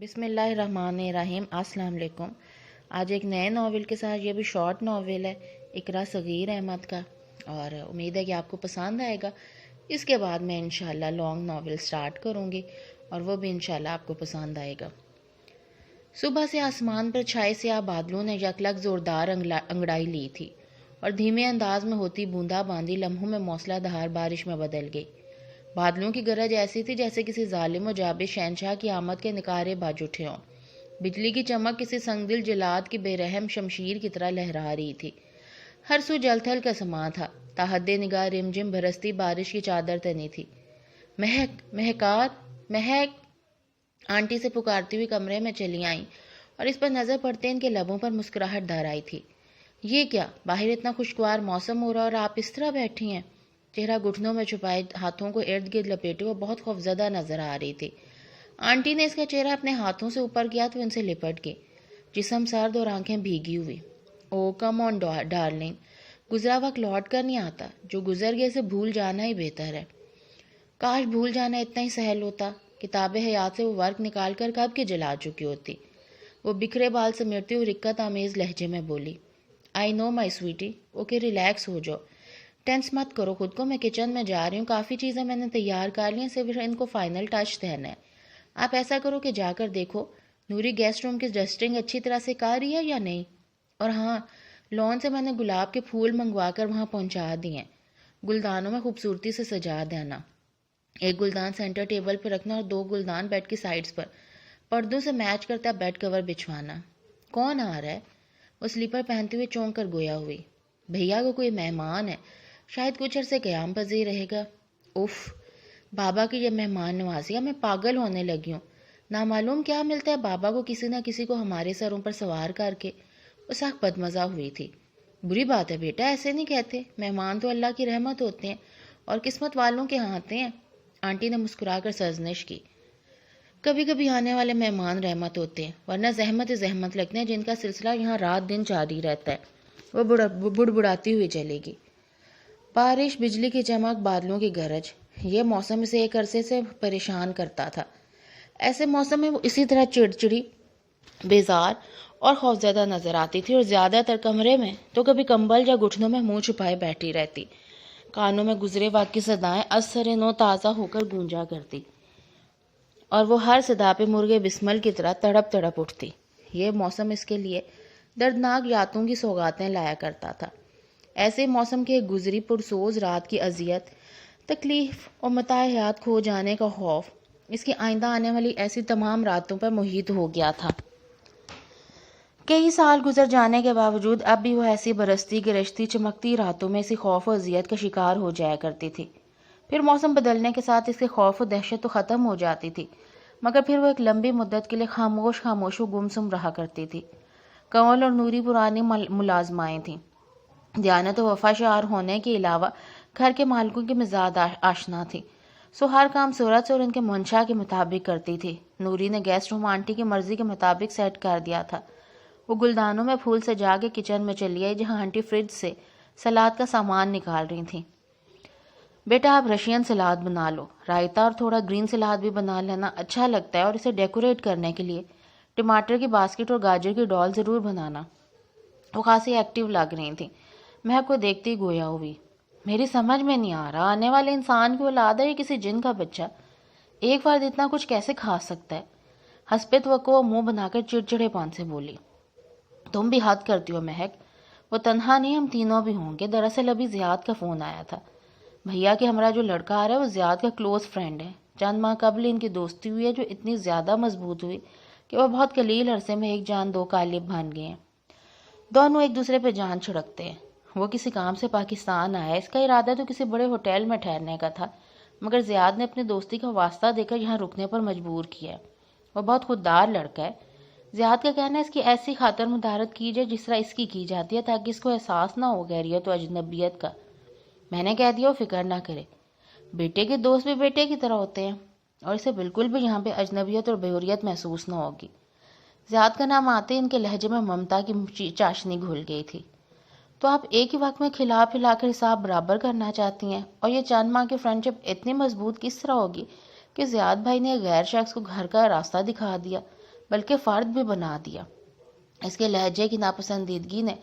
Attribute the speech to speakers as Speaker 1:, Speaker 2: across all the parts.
Speaker 1: بسم اللہ الرحمن الرحیم۔ السلام علیکم۔ آج ایک نئے ناول کے ساتھ، یہ بھی شارٹ ناول ہے اقرا صغیر احمد کا، اور امید ہے کہ آپ کو پسند آئے گا۔ اس کے بعد میں انشاءاللہ لانگ ناول سٹارٹ کروں گی اور وہ بھی انشاءاللہ آپ کو پسند آئے گا۔ صبح سے آسمان پر چھائے سیاہ بادلوں نے یکلک زوردار انگڑائی لی تھی اور دھیمے انداز میں ہوتی بوندا باندی لمحوں میں موسلا دھار بارش میں بدل گئی۔ بادلوں کی گرج ایسی تھی جیسے کسی ظالم و جابر شہنشاہ کی آمد کے نکارے بج اٹھے ہوں۔ بجلی کی چمک کسی سنگدل جلاد کی بے رحم شمشیر کی طرح لہرا رہی تھی۔ ہر سو جل تھل کا سما تھا۔ تحد نگاہ رم جم برستی بارش کی چادر تنی تھی۔ مہک، مہکات، مہک، آنٹی سے پکارتی ہوئی کمرے میں چلی آئیں اور اس پر نظر پڑتے ان کے لبوں پر مسکراہٹ دار آئی تھی۔ یہ کیا، باہر اتنا خوشگوار موسم ہو رہا اور آپ اس طرح بیٹھی ہیں؟ چہرہ گھٹنوں میں چھپائے ہاتھوں کو ارد گرد لپیٹے وہ بہت خوفزدہ نظر آ رہی تھی۔ آنٹی نے اس کا چہرہ اپنے ہاتھوں سے اوپر کیا تو ان سے لپٹ گئی، جسم سرد اور آنکھیں بھیگی ہوئی۔ او کم آن ڈارلنگ، گزرا وقت لوٹ کر نہیں آتا، جو گزر گئے اسے بھول جانا ہی بہتر ہے۔ کاش بھول جانا اتنا ہی سہل ہوتا۔ کتاب حیات سے وہ ورق نکال کر کب کی جلا چکی ہوتی۔ وہ بکھرے بال سمیٹتی ہوئی رکت آمیز لہجے میں بولی، آئی نو مائی سویٹی، اوکے ریلیکس ہو جاؤ، ٹینس مت کرو خود کو، میں کچن میں جا رہی ہوں، کافی چیزیں میں نے تیار کر لی ہیں، صرف ان کو فائنل ٹچ دینا ہے۔ آپ ایسا کرو کہ جا کر دیکھو نوری گیسٹ روم کی ڈسٹنگ اچھی طرح سے کر رہی ہے یا نہیں، اور ہاں، لون سے میں نے گلاب کے پھول منگوا کر وہاں پہنچا دیے ہیں، گلدانوں میں خوبصورتی سے سجا دینا، ایک گلدان سینٹر ٹیبل پر رکھنا اور 2 گلدان بیڈ کی سائڈز پر، پردوں سے میچ کرتا بیڈ کور بچھوانا۔ کون آ رہا ہے؟ وہ سلیپر پہنتے ہوئے چونک کر گویا ہوئی۔ بھیا کو کوئی مہمان ہے، شاید کچھ عرصے قیام پذیر رہے گا۔ اف، بابا کی یہ مہمان نوازی، میں پاگل ہونے لگی ہوں۔ نامعلوم کیا ملتا ہے بابا کو کسی نہ کسی کو ہمارے سروں پر سوار کر کے۔ وہ سخت بدمزہ ہوئی تھی۔ بری بات ہے بیٹا، ایسے نہیں کہتے، مہمان تو اللہ کی رحمت ہوتے ہیں اور قسمت والوں کے ہاں آتے ہیں۔ آنٹی نے مسکرا کر سرزنش کی۔ کبھی کبھی آنے والے مہمان رحمت ہوتے ہیں، ورنہ زحمت لگتے ہیں جن کا سلسلہ یہاں رات دن جاری رہتا ہے۔ وہ بڑبڑاتی ہوئی چلے گی۔ بارش، بجلی کی چمک، بادلوں کی گرج، یہ موسم اسے ایک عرصے سے پریشان کرتا تھا۔ ایسے موسم میں وہ اسی طرح چڑچڑی، بیزار اور خوفزدہ نظر آتی تھی، اور زیادہ تر کمرے میں تو کبھی کمبل یا گھٹنوں میں منہ چھپائے بیٹھی رہتی۔ کانوں میں گزرے وقت کی صدائیں از سر نو تازہ ہو کر گونجا کرتی، اور وہ ہر صدا پہ مرغے بسمل کی طرح تڑپ اٹھتی۔ یہ موسم اس کے لیے دردناک یادوں کی سوغاتیں لایا کرتا تھا۔ ایسے موسم کے گزری پرسوز رات کی اذیت، تکلیف اور متاع حیات کھو جانے کا خوف اس کی آئندہ آنے والی ایسی تمام راتوں پر محیط ہو گیا تھا۔ کئی سال گزر جانے کے باوجود اب بھی وہ ایسی برستی گرجتی چمکتی راتوں میں اسی خوف و اذیت کا شکار ہو جایا کرتی تھی۔ پھر موسم بدلنے کے ساتھ اس کے خوف و دہشت تو ختم ہو جاتی تھی، مگر پھر وہ ایک لمبی مدت کے لیے خاموش و گمسم رہا کرتی تھی۔ کنول اور نوری پرانی ملازمائیں تھیں، دیانت و وفا شعار ہونے کے علاوہ گھر کے مالکوں کی مزاج آشنا تھی، سو ہر کام صورت سے اور ان کے منشا کے مطابق کرتی تھی۔ نوری نے گیسٹ روم آنٹی کی مرضی کے مطابق سیٹ کر دیا تھا۔ وہ گلدانوں میں پھول سجا کے کچن میں چلی آئی، جہاں آنٹی فریج سے سلاد کا سامان نکال رہی تھیں۔ بیٹا آپ رشین سلاد بنا لو، رائتا اور تھوڑا گرین سلاد بھی بنا لینا، اچھا لگتا ہے، اور اسے ڈیکوریٹ کرنے کے لیے ٹماٹر کی باسکٹ اور گاجر کی ڈال ضرور بنانا۔ وہ خاصی ایکٹیو لگ رہی تھیں۔ مہک کو دیکھتی گویا ہوئی، میری سمجھ میں نہیں آ رہا، آنے والے انسان کی اولاد ہے یا کسی جن کا بچہ؟ ایک فرد اتنا کچھ کیسے کھا سکتا ہے؟ حسب توقع وہ منہ بنا کر چڑچڑے پان سے بولی، تم بھی حد کرتی ہو مہک، وہ تنہا نہیں، ہم تینوں بھی ہوں گے۔ دراصل ابھی زیاد کا فون آیا تھا، بھیا کے ہمراہ جو لڑکا آ رہا ہے وہ زیاد کا کلوز فرینڈ ہے۔ چند ماہ قبل ان کی دوستی ہوئی ہے، جو اتنی زیادہ مضبوط ہوئی کہ وہ بہت قلیل عرصے میں ایک جان دو قالب بن گئے ہیں۔ دونوں ایک دوسرے پہ جان چھڑکتے ہیں۔ وہ کسی کام سے پاکستان آیا، اس کا ارادہ تو کسی بڑے ہوٹل میں ٹھہرنے کا تھا، مگر زیاد نے اپنی دوستی کا واسطہ دے کر یہاں رکنے پر مجبور کیا۔ وہ بہت خوددار لڑکا ہے۔ زیاد کا کہنا ہے اس کی ایسی خاطر مدارت کی جائے جس طرح اس کی جاتی ہے، تاکہ اس کو احساس نہ ہو غیریت و اجنبیت کا۔ میں نے کہہ دیا وہ فکر نہ کرے، بیٹے کے دوست بھی بیٹے کی طرح ہوتے ہیں، اور اسے بالکل بھی یہاں پہ اجنبیت اور بےحریت محسوس نہ ہوگی۔ زیاد کا نام آتے ان کے لہجے میں ممتا کی چاشنی گھل گئی تھی۔ تو آپ ایک ہی وقت میں کھلا پلا کر حساب برابر کرنا چاہتی ہیں، اور یہ چند ماہ کی فرینڈ شپ اتنی مضبوط کس طرح ہوگی کہ زیاد بھائی نے غیر شخص کو گھر کا راستہ دکھا دیا، بلکہ فرد بھی بنا دیا۔ اس کے لہجے کی ناپسندیدگی نے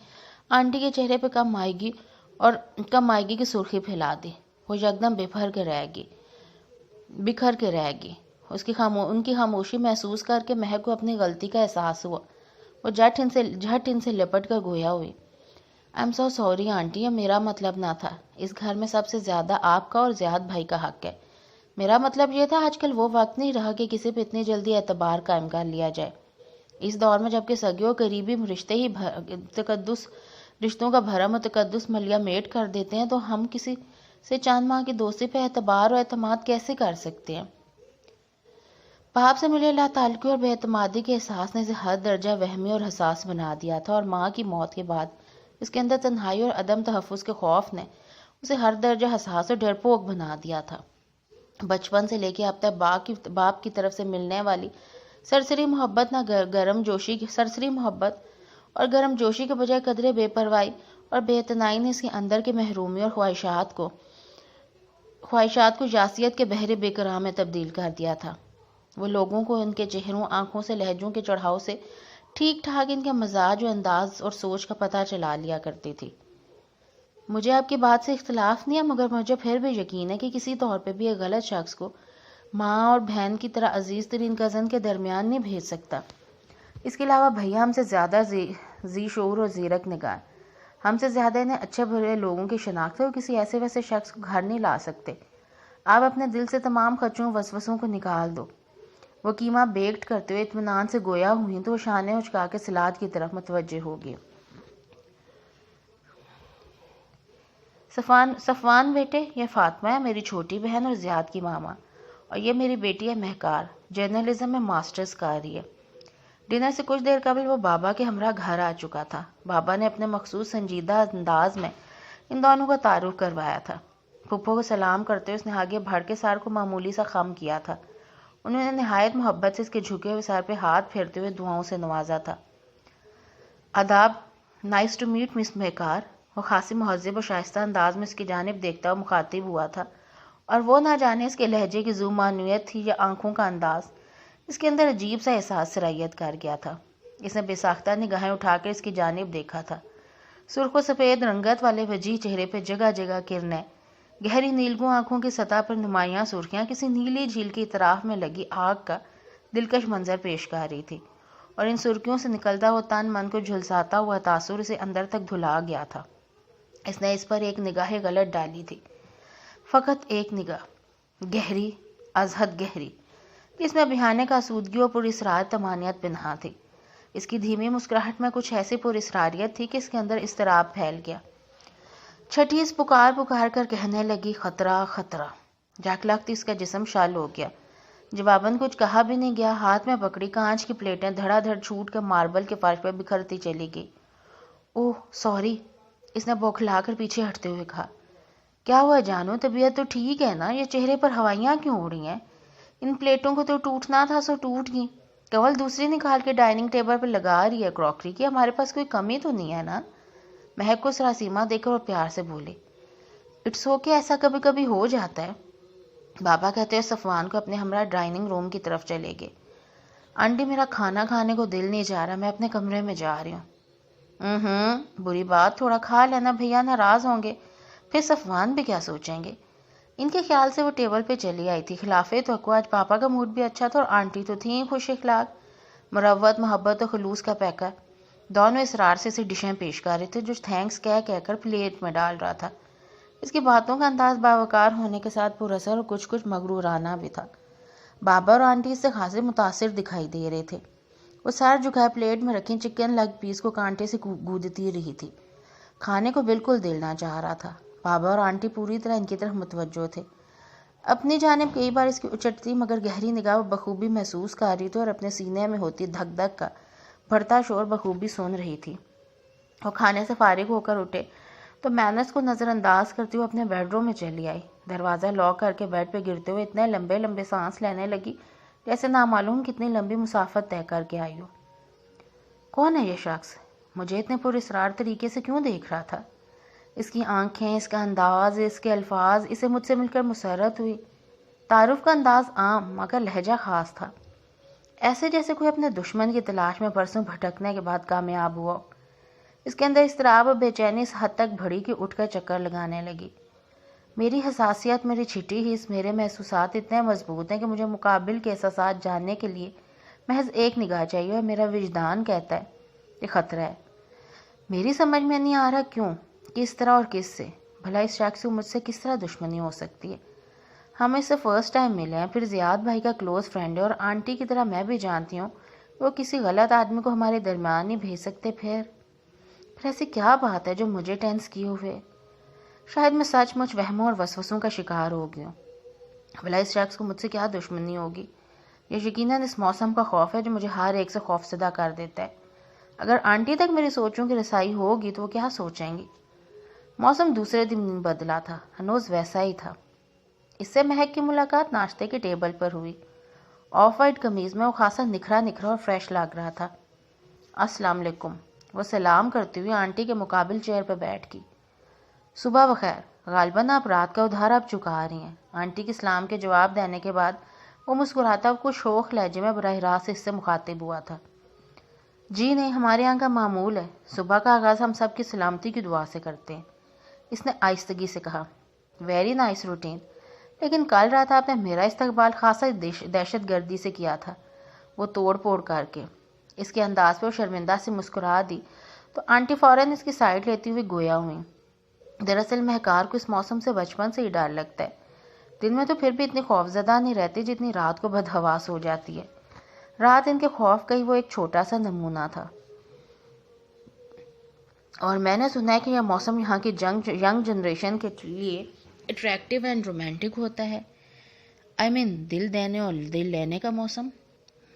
Speaker 1: آنٹی کے چہرے پہ کم مائیگی کی سرخی پھیلا دی۔ وہ یکدم بکھر کے رہ گئی۔ ان کی خاموشی محسوس کر کے مہک کو اپنی غلطی کا احساس ہوا۔ وہ جھٹ ان سے لپٹ کر گویا ہوئی۔ "I am so sorry aunty, یہ میرا مطلب نہ تھا۔ اس گھر میں سب سے زیادہ آپ کا اور زیاد بھائی کا حق ہے۔ میرا مطلب یہ تھا آج کل وہ وقت نہیں رہا کہ کسی پہ اتنی جلدی اعتبار قائم کر لیا جائے۔ اس دور میں جبکہ سگے و قریبی رشتے ہی رشتوں کا بھرم و تقدس ملیا میٹ کر دیتے ہیں، تو ہم کسی سے چند ماہ کی دوستی پہ اعتبار و اعتماد کیسے کر سکتے ہیں؟ باپ سے ملے لا تعلقی اور بے اعتمادی کے احساس نے اسے حد درجہ وہمی اور حساس بنا دیا تھا، اور ماں کی موت کے بعد اس کے اندر تنہائی اور عدم تحفظ کے خوف نے اسے ہر درجہ حساس اور ڈرپوک بنا دیا تھا۔ بچپن سے لے کے اب تک باپ کی طرف سے ملنے والی سرسری محبت اور گرم جوشی کے بجائے قدرے بے پرواہی اور بے اعتنائی نے اس کے اندر کی محرومی اور خواہشات کو یاسیت کے بحر بے قرار میں تبدیل کر دیا تھا۔ وہ لوگوں کو ان کے چہروں، آنکھوں سے، لہجوں کے چڑھاؤ سے ٹھیک ٹھاک ان کے مزاج و انداز اور سوچ کا پتہ چلا لیا کرتی تھی۔ مجھے آپ کی بات سے اختلاف نہیں ہے، مگر مجھے پھر بھی یقین ہے کہ کسی طور پہ بھی ایک غلط شخص کو ماں اور بہن کی طرح عزیز ترین کزن کے درمیان نہیں بھیج سکتا۔ اس کے علاوہ بھیا ہم سے زیادہ ذی شعور اور زیرک نگاہ، ہم سے زیادہ انہیں اچھے برے لوگوں کی شناخت ہے، اور کسی ایسے ویسے شخص کو گھر نہیں لا سکتے۔ آپ اپنے دل سے تمام خدشوں وسوسوں کو نکال دو۔ وہ کیما بیکٹ کرتے ہوئے اطمینان سے گویا ہوئی تو وہ شانے اچکا کے سلاد کی طرف متوجہ ہو گئی۔ صفوان بیٹے، یہ فاطمہ ہے، میری چھوٹی بہن اور زیاد کی ماما، اور یہ میری بیٹی ہے مہکار، جرنلزم میں ماسٹرز کر رہی ہے۔ ڈنر سے کچھ دیر قبل وہ بابا کے ہمراہ گھر آ چکا تھا۔ بابا نے اپنے مخصوص سنجیدہ انداز میں ان دونوں کا تعارف کروایا تھا۔ پھپھو کو سلام کرتے ہوئے اس نے آگے بڑھ کے سر کو معمولی سا خم کیا تھا۔ انہوں نے نہایت محبت سے اس کے جھکے ہوئے سر پہ ہاتھ پھیرتے ہوئے دعاؤں سے نوازا تھا۔ آداب، نائس ٹو میٹ مس مہکار۔ وہ خاصی مہذب اور شائستہ انداز میں اس کی جانب دیکھتا ہوا مخاطب ہوا تھا، اور وہ نہ جانے اس کے لہجے کی ذو معنویت تھی یا آنکھوں کا انداز اس کے اندر عجیب سا احساس سرایت کر گیا تھا۔ اس نے بے ساختہ نگاہیں اٹھا کر اس کی جانب دیکھا تھا۔ سرخ و سفید رنگت والے وجیح چہرے پہ جگہ جگہ کرنیں، گہری نیلگوں آنکھوں کی سطح پر نمایاں سرخیاں کسی نیلی جھیل کی اطراف میں لگی آگ کا دلکش منظر پیش کر رہی تھی، اور ان سرخیوں سے نکلتا ہوا تن من کو جھلساتا ہوا تاثر اسے اندر تک دھلا گیا تھا۔ اس نے اس پر ایک نگاہ غلط ڈالی تھی، فقط ایک نگاہ، گہری، از حد گہری، اس میں بہانے کا آسودگی اور پر اسرار طمانینت پنہاں تھی۔ اس کی دھیمی مسکراہٹ میں کچھ ایسی پر اسراریت تھی کہ اس کے اندر اضطراب پھیل گیا۔ چھٹی اس پکار کر کہنے لگی، خطرہ خطرہ۔ جھک لگتی اس کا جسم شل ہو گیا۔ جواباً کچھ کہا بھی نہیں گیا، ہاتھ میں پکڑی کانچ کی پلیٹیں دھڑا دھڑ چھوٹ کر ماربل کے فرش پر بکھرتی چلی گئی۔ اوہ سوری، اس نے بوکھلا کر پیچھے ہٹتے ہوئے کہا۔ کیا ہوا جانو، طبیعت تو ٹھیک ہے نا؟ یہ چہرے پر ہوائیاں کیوں اڑ رہی ہیں؟ ان پلیٹوں کو تو ٹوٹنا تھا سو ٹوٹ گئی۔ کنول دوسری نکال کے ڈائننگ ٹیبل پر لگا رہی ہے کراکری کی، ہمارے پاس کوئی کمی تو نہیں ہے نا؟ مہک کو سراسیمہ دیکھ کر وہ پیار سے بولے، اٹس اوکے، ایسا کبھی کبھی ہو جاتا ہے۔ بابا کہتے ہوئے صفوان کو اپنے ہمراہ ڈائننگ روم کی طرف چلے گئے۔ آنٹی میرا کھانا کھانے کو دل نہیں جا رہا، میں اپنے کمرے میں جا رہی ہوں۔ بری بات، تھوڑا کھا لینا، بھیا ناراض ہوں گے، پھر صفوان بھی کیا سوچیں گے۔ ان کے خیال سے وہ ٹیبل پہ چلی آئی تھی۔ خلاف توقع آج پاپا کا موڈ بھی اچھا تھا، اور آنٹی تو تھیں خوش اخلاق، مروت، محبت اور خلوص کا پیکر۔ دونوں اصرار سے اسے ڈشیں پیش کر رہے تھے جو تھینکس کہہ کر پلیٹ میں ڈال رہا تھا۔ اس کی باتوں کا انداز باوقار ہونے کے ساتھ پر اثر اور کچھ مغرورانہ بھی تھا۔ بابا اور آنٹی اس سے خاصے متاثر دکھائی دے رہے تھے۔ وہ سر جھکائے پلیٹ میں رکھی چکن لیگ پیس کو کانٹے سے گودتی رہی تھی۔ کھانے کو بالکل دل نہ چاہ رہا تھا۔ بابا اور آنٹی پوری طرح ان کی طرف متوجہ تھے۔ اپنی جانب کئی بار اس کی اچٹتی مگر گہری نگاہ وہ بخوبی محسوس کر رہی تھی، اور اپنے سینے میں ہوتی دھک دھک کا بڑھتا شور بخوبی سن رہی تھی۔ وہ کھانے سے فارغ ہو کر اٹھے تو مینس کو نظر انداز کرتی ہوئے اپنے بیڈ روم میں چلی آئی۔ دروازہ لاک کر کے بیڈ پہ گرتے ہوئے اتنے لمبے لمبے سانس لینے لگی جیسے نامعلوم کتنی لمبی مسافت طے کر کے آئی ہو۔ کون ہے یہ شخص؟ مجھے اتنے پر اسرار طریقے سے کیوں دیکھ رہا تھا؟ اس کی آنکھیں، اس کا انداز، اس کے الفاظ اسے مجھ سے مل کر مسرت ہوئی۔ تعارف کا انداز عام مگر لہجہ خاص تھا۔ ایسے جیسے کوئی اپنے دشمن کی تلاش میں برسوں بھٹکنے کے بعد کامیاب ہوا۔ اس کے اندر اضطراب اور بے چینی اس حد تک بڑھی کہ اٹھ کر چکر لگانے لگی۔ میری حساسیت، میری چھٹی حس، میرے محسوسات اتنے مضبوط ہیں کہ مجھے مقابل کے احساسات جاننے کے لیے محض ایک نگاہ چاہیے، اور میرا وجدان کہتا ہے کہ خطرہ ہے۔ میری سمجھ میں نہیں آ رہا کیوں، کس طرح اور کس سے۔ بھلا اس شخص کو مجھ سے کس طرح دشمنی ہو سکتی ہے؟ ہم اس سے فرسٹ ٹائم ملے ہیں، پھر زیاد بھائی کا کلوز فرینڈ ہے، اور آنٹی کی طرح میں بھی جانتی ہوں وہ کسی غلط آدمی کو ہمارے درمیان نہیں بھیج سکتے۔ پھر ایسی کیا بات ہے جو مجھے ٹینس کیے ہوئے؟ شاید میں سچ مچ وہموں اور وسوسوں کا شکار ہو گئی ہوں۔ بھلا اس شخص کو مجھ سے کیا دشمنی ہوگی؟ یہ یقیناً اس موسم کا خوف ہے جو مجھے ہر ایک سے خوفزدہ کر دیتا ہے۔ اگر آنٹی تک میری سوچوں کی رسائی ہوگی تو وہ کیا سوچیں گی؟ موسم دوسرے دن بدلا تھا، ہنوز ویسا ہی تھا۔ اس سے مہک کی ملاقات ناشتے کے ٹیبل پر ہوئی۔ آف وائٹ قمیض میں وہ خاصا نکھرا اور فریش لگ رہا تھا۔ السلام علیکم، وہ سلام کرتی ہوئی آنٹی کے مقابل چیئر پر بیٹھ گئی۔ صبح بخیر، غالباً آپ رات کا ادھار اب چکا رہی ہیں۔ آنٹی کے سلام کے جواب دینے کے بعد وہ مسکراتا کچھ شوخ لہجے میں براہ راست اس سے مخاطب ہوا تھا۔ جی نہیں، ہمارے یہاں کا معمول ہے، صبح کا آغاز ہم سب کی سلامتی کی دعا سے کرتے ہیں، اس نے آہستگی سے کہا۔ ویری نائس روٹین، لیکن کل رات آپ نے میرا استقبال خاصا دہشت گردی سے کیا تھا، وہ توڑ پھوڑ کر کے۔ اس کے انداز پہ وہ شرمندہ سے مسکرا دی تو آنٹی فوراً اس کی سائڈ لیتی ہوئی گویا ہوئیں۔ دراصل مہکار کو اس موسم سے بچپن سے ہی ڈر لگتا ہے۔ دن میں تو پھر بھی اتنی خوفزدہ نہیں رہتی جتنی رات کو بدحواس ہو جاتی ہے۔ رات ان کے خوف کا ہی وہ ایک چھوٹا سا نمونہ تھا۔ اور میں نے سنا ہے کہ یہ موسم یہاں کی ینگ جنریشن کے لیے اٹریکٹیو اینڈ رومانٹک ہوتا ہے۔ دل دینے اور دل لینے کا موسم۔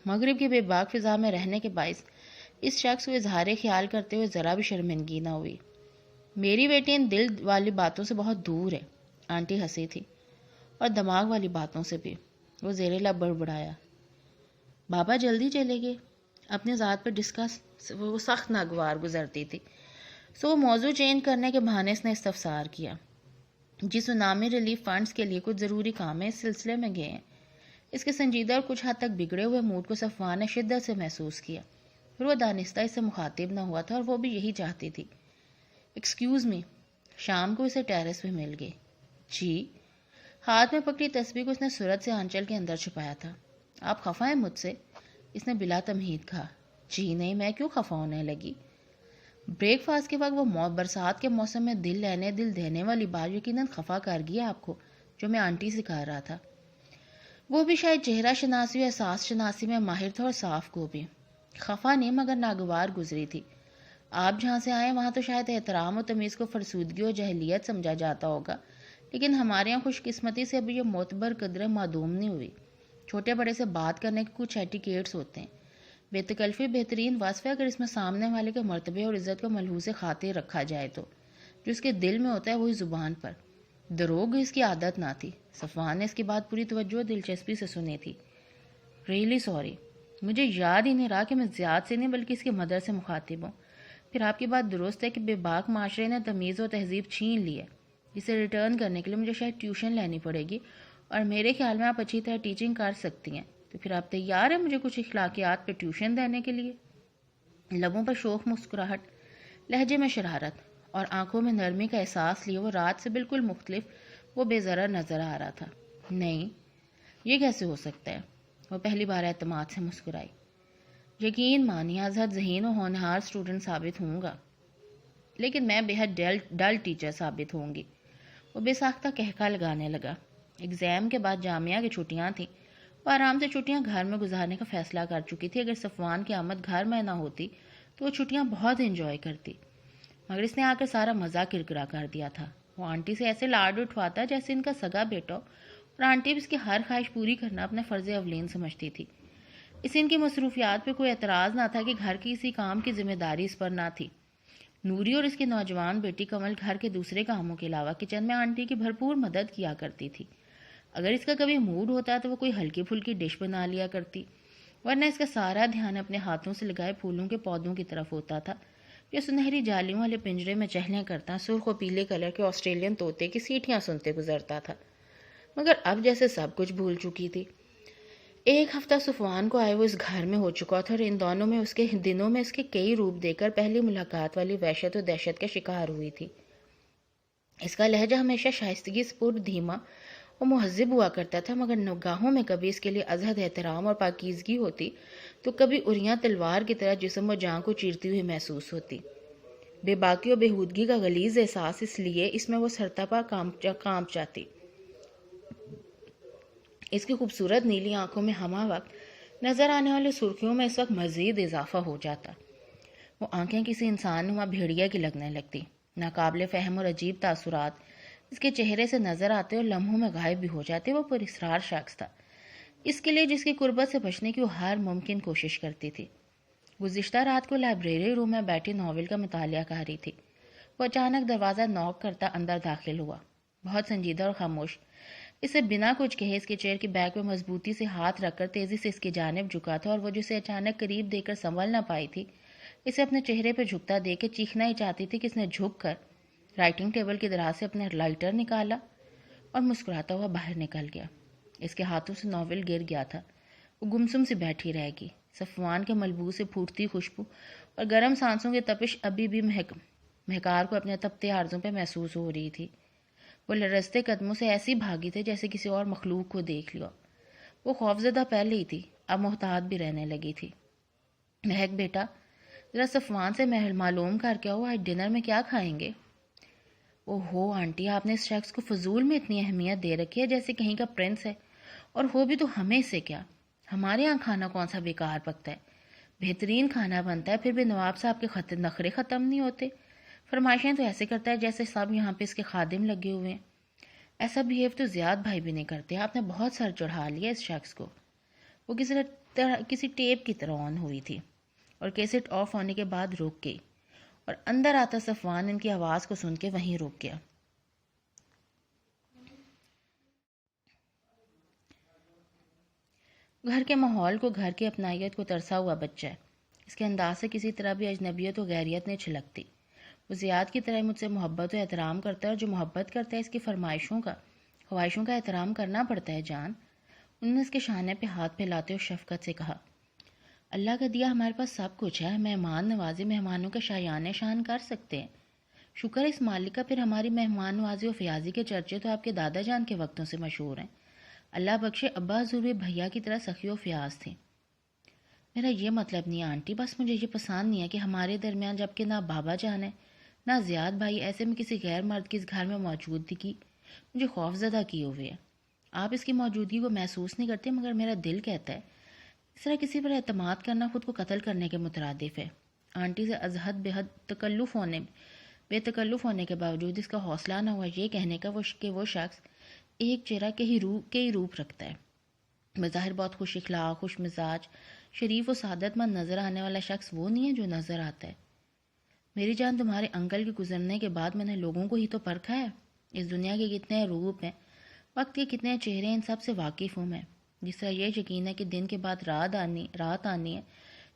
Speaker 1: مغرب کی بے باک فضا میں رہنے کے باعث اس شخص کو اظہار خیال کرتے ہوئے ذرا بھی شرمندگی نہ ہوئی۔ میری بیٹی ان دل والی باتوں سے بہت دور ہے، آنٹی ہنسی تھی، اور دماغ والی باتوں سے بھی، وہ زیر لب بڑبڑایا۔ بابا جلدی چلے گئے، اپنے ذات پر ڈسکس وہ سخت ناگوار گزرتی تھی، سو وہ موضوع چینج کرنے کے بہانے اس نے استفسار کیا۔ جی، سونامی ریلیف فنڈز کے لیے کچھ ضروری کام ہے، اس سلسلے میں گئے ہیں۔ اس کے سنجیدہ اور کچھ حد تک بگڑے ہوئے موڈ کو صفوان نے شدت سے محسوس کیا، پھر وہ دانستہ اس سے مخاطب نہ ہوا تھا، اور وہ بھی یہی چاہتی تھی۔ ایکسکیوز می، شام کو اسے ٹیرس پہ مل گئی۔ جی، ہاتھ میں پکڑی تسبیح کو اس نے صورت سے آنچل کے اندر چھپایا تھا۔ آپ خفا ہیں مجھ سے؟ اس نے بلا تمہید کہا۔ جی نہیں، میں کیوں خفا ہونے لگی؟ بریک فاسٹ کے وقت وہ برسات کے موسم میں دل لینے دل دینے والی بات یقیناً خفا کر گیا آپ کو، جو میں آنٹی سے کہہ رہا تھا۔ وہ بھی شاید چہرہ شناسی و احساس شناسی میں ماہر تھا، اور صاف کو بھی۔ خفا نہیں مگر ناگوار گزری تھی۔ آپ جہاں سے آئے وہاں تو شاید احترام و تمیز کو فرسودگی و جہلیت سمجھا جاتا ہوگا، لیکن ہمارے یہاں خوش قسمتی سے ابھی یہ معتبر قدریں معدوم نہیں ہوئی۔ چھوٹے بڑے سے بات کرنے کے کچھ ایٹیکیٹس ہوتے ہیں۔ بے تکلفی بہترین وصف ہے اگر اس میں سامنے والے کے مرتبے اور عزت کو ملحوظ خاطر رکھا جائے تو۔ جو اس کے دل میں ہوتا ہے وہی زبان پر۔ دروغ اس کی عادت نہ تھی۔ صفوان نے اس کی بات پوری توجہ اور دلچسپی سے سنی تھی۔ ریئلی سوری، مجھے یاد ہی نہیں رہا کہ میں زیاد سے نہیں بلکہ اس کی مدر سے مخاطب ہوں۔ پھر آپ کی بات درست ہے کہ بے باک معاشرے نے تمیز و تہذیب چھین لی ہے۔ اسے ریٹرن کرنے کے لیے مجھے شاید ٹیوشن لینی پڑے گی، اور میرے خیال میں آپ اچھی طرح ٹیچنگ کر سکتی ہیں، تو پھر آپ تیار ہیں مجھے کچھ اخلاقیات پہ ٹیوشن دینے کے لیے؟ لبوں پر شوخ مسکراہٹ، لہجے میں شرارت اور آنکھوں میں نرمی کا احساس لیے وہ رات سے بالکل مختلف وہ بے ضرر نظر آ رہا تھا۔ نہیں، یہ کیسے ہو سکتا ہے؟ وہ پہلی بار اعتماد سے مسکرائی۔ یقین مانی، ازحد ذہین و ہونہار اسٹوڈنٹ ثابت ہوں گا، لیکن میں بے حد ڈل ٹیچر ثابت ہوں گی۔ وہ بے ساختہ کہکا لگانے لگا۔ ایگزام کے بعد جامعہ کی چھٹیاں تھیں، وہ آرام سے چھٹیاں گھر میں گزارنے کا فیصلہ کر چکی تھی۔ اگر صفوان کی آمد گھر میں نہ ہوتی تو وہ چھٹیاں بہت انجوائے کرتی، مگر اس نے آ کر سارا مزہ کرکرا کر دیا تھا۔ وہ آنٹی سے ایسے لاڈ اٹھواتا جیسے ان کا سگا بیٹا ہو، اور آنٹی بھی اس کی ہر خواہش پوری کرنا اپنے فرض اولین سمجھتی تھی۔ اس ان کی مصروفیات پہ کوئی اعتراض نہ تھا کہ گھر کی کسی کام کی ذمہ داری اس پر نہ تھی۔ نوری اور اس کی نوجوان بیٹی کمل گھر کے دوسرے کاموں کے علاوہ کچن میں آنٹی کی بھرپور مدد کیا کرتی تھی۔ اگر اس کا کبھی موڈ ہوتا تو وہ کوئی ہلکی پھلکی ڈش بنا لیا کرتی، ورنہ اس کا سارا دھیان اپنے ہاتھوں سے لگائے پھولوں کے پودوں کی طرف ہوتا تھا، جو سنہری جالیوں والے پنجرے میں چہلیں کرتا سرخ و پیلے کلر کے آسٹریلین طوطے کی سیٹیاں سنتے گزرتا تھا، مگر اب جیسے سب کچھ بھول چکی تھی۔ ایک ہفتہ صفوان کو آئے وہ اس گھر میں ہو چکا تھا، اور ان دنوں میں اس کے کئی روپ دیکھ کر پہلی ملاقات والی وحشت و دہشت کا شکار ہوئی تھی۔ اس کا لہجہ ہمیشہ شائستگی سپرد، دھیما اور مہذب ہوا کرتا تھا، مگر نگاہوں میں کبھی اس کے لیے ازحد احترام اور پاکیزگی ہوتی تو کبھی اریاں تلوار کی طرح جسم و جان کو چیرتی ہوئی محسوس ہوتی۔ بے باکی و بےہودگی کا غلیظ احساس، اس لیے اس میں وہ سرتپا کانپ جاتی۔ اس کی خوبصورت نیلی آنکھوں میں ہمہ وقت نظر آنے والے سرخیوں میں اس وقت مزید اضافہ ہو جاتا۔ وہ آنکھیں کسی انسان نما بھیڑیا کی لگنے لگتی۔ ناقابل فہم اور عجیب تاثرات اس کے چہرے سے نظر آتے اور لمحوں میں غائب بھی ہو جاتے۔ وہ پراسرار شخص تھا، اس کے لیے جس کی قربت سے بچنے کی وہ ہر ممکن کوشش کرتی تھی۔ گزشتہ رات کو لائبریری روم میں بیٹھی ناول کا مطالعہ کر رہی تھی۔ وہ اچانک دروازہ نوک کرتا اندر داخل ہوا، بہت سنجیدہ اور خاموش۔ اسے بنا کچھ کہے اس کے چیئر کی بیک پہ مضبوطی سے ہاتھ رکھ کر تیزی سے اس کی جانب جھکا تھا، اور وہ جسے اچانک قریب دیکھ کر سنبھل نہ پائی تھی، اسے اپنے چہرے پہ جھکتا دیکھ کے چیخنا ہی چاہتی تھی کہ اس نے جھک کر رائٹنگ ٹیبل کی دراز سے اپنا لائٹر نکالا اور مسکراتا ہوا باہر نکل گیا۔ اس کے ہاتھوں سے ناول گر گیا تھا۔ وہ گمسم سی بیٹھی رہ گئی۔ صفوان کے ملبوس سے پھوٹتی خوشبو اور گرم سانسوں کی تپش ابھی بھی مہکار کو اپنے تپتے عارضوں پہ محسوس ہو رہی تھی۔ وہ لرزتے قدموں سے ایسی بھاگی تھی جیسے کسی اور مخلوق کو دیکھ لیا۔ وہ خوفزدہ پہلے ہی تھی، اب محتاط بھی رہنے لگی تھی۔ مہک بیٹا، ذرا صفوان سے معلوم کر کے آؤ آج ڈنر میں کیا کھائیں گے۔ اوہو آنٹی، آپ نے اس شخص کو فضول میں اتنی اہمیت دے رکھی ہے جیسے کہیں کا پرنس ہے، اور ہو بھی تو ہمیں سے کیا؟ ہمارے یہاں کھانا کون سا بیکار پکتا ہے، بہترین کھانا بنتا ہے، پھر بھی نواب صاحب کے نخرے ختم نہیں ہوتے۔ فرمائشیں تو ایسے کرتا ہے جیسے سب یہاں پہ اس کے خادم لگے ہوئے ہیں۔ ایسا بہیو تو زیاد بھائی بھی نہیں کرتے، آپ نے بہت سر چڑھا لیا اس شخص کو۔ وہ کسی ٹیپ کی طرح آن ہوئی تھی اور کیسٹ آف ہونے کے بعد رک گئی، اور اندر آتا صفوان ان کی آواز کو سن کے وہیں رک گیا۔ گھر کے ماحول کو، گھر کی اپنائیت کو ترسا ہوا بچہ ہے۔ اس کے انداز سے کسی طرح بھی اجنبیت و غیریت نے چھلکتی۔ وہ زیاد کی طرح مجھ سے محبت و احترام کرتا ہے، اور جو محبت کرتا ہے اس کی خواہشوں کا احترام کرنا پڑتا ہے جان۔ انہوں نے اس کے شانے پہ ہاتھ پھیلاتے اور شفقت سے کہا، اللہ کا دیا ہمارے پاس سب کچھ ہے، مہمان نوازی مہمانوں کا شایان شان کر سکتے ہیں۔ شکر اس مالک کا، پھر ہماری مہمان نوازی و فیاضی کے چرچے تو آپ کے دادا جان کے وقتوں سے مشہور ہیں۔ اللہ بخشے ابا حضور بھی بھیا کی طرح سخی و فیاض تھے۔ میرا یہ مطلب نہیں آنٹی، بس مجھے یہ پسند نہیں ہے کہ ہمارے درمیان جبکہ نہ بابا جان ہے نہ زیاد بھائی، ایسے میں کسی غیر مرد کی اس گھر میں موجودگی مجھے خوف زدہ کیے ہوئے ہے۔ آپ اس کی موجودگی کو محسوس نہیں کرتے، مگر میرا دل کہتا ہے اس طرح کسی پر اعتماد کرنا خود کو قتل کرنے کے مترادف ہے۔ آنٹی سے ازحد بے تکلف ہونے کے باوجود اس کا حوصلہ نہ ہوا یہ کہنے کا کہ وہ شخص ایک چہرہ کئی روپ رکھتا ہے۔ بظاہر بہت خوش اخلاق، خوش مزاج، شریف و سعادت مند نظر آنے والا شخص وہ نہیں ہے جو نظر آتا ہے۔ میری جان، تمہارے انکل کے گزرنے کے بعد میں نے لوگوں کو ہی تو پرکھا ہے۔ اس دنیا کے کتنے روپ ہیں، وقت کے کتنے چہرے ہیں، ان سب سے واقف ہوں میں۔ جس طرح یہ یقین ہے کہ دن کے بعد رات آنی ہے،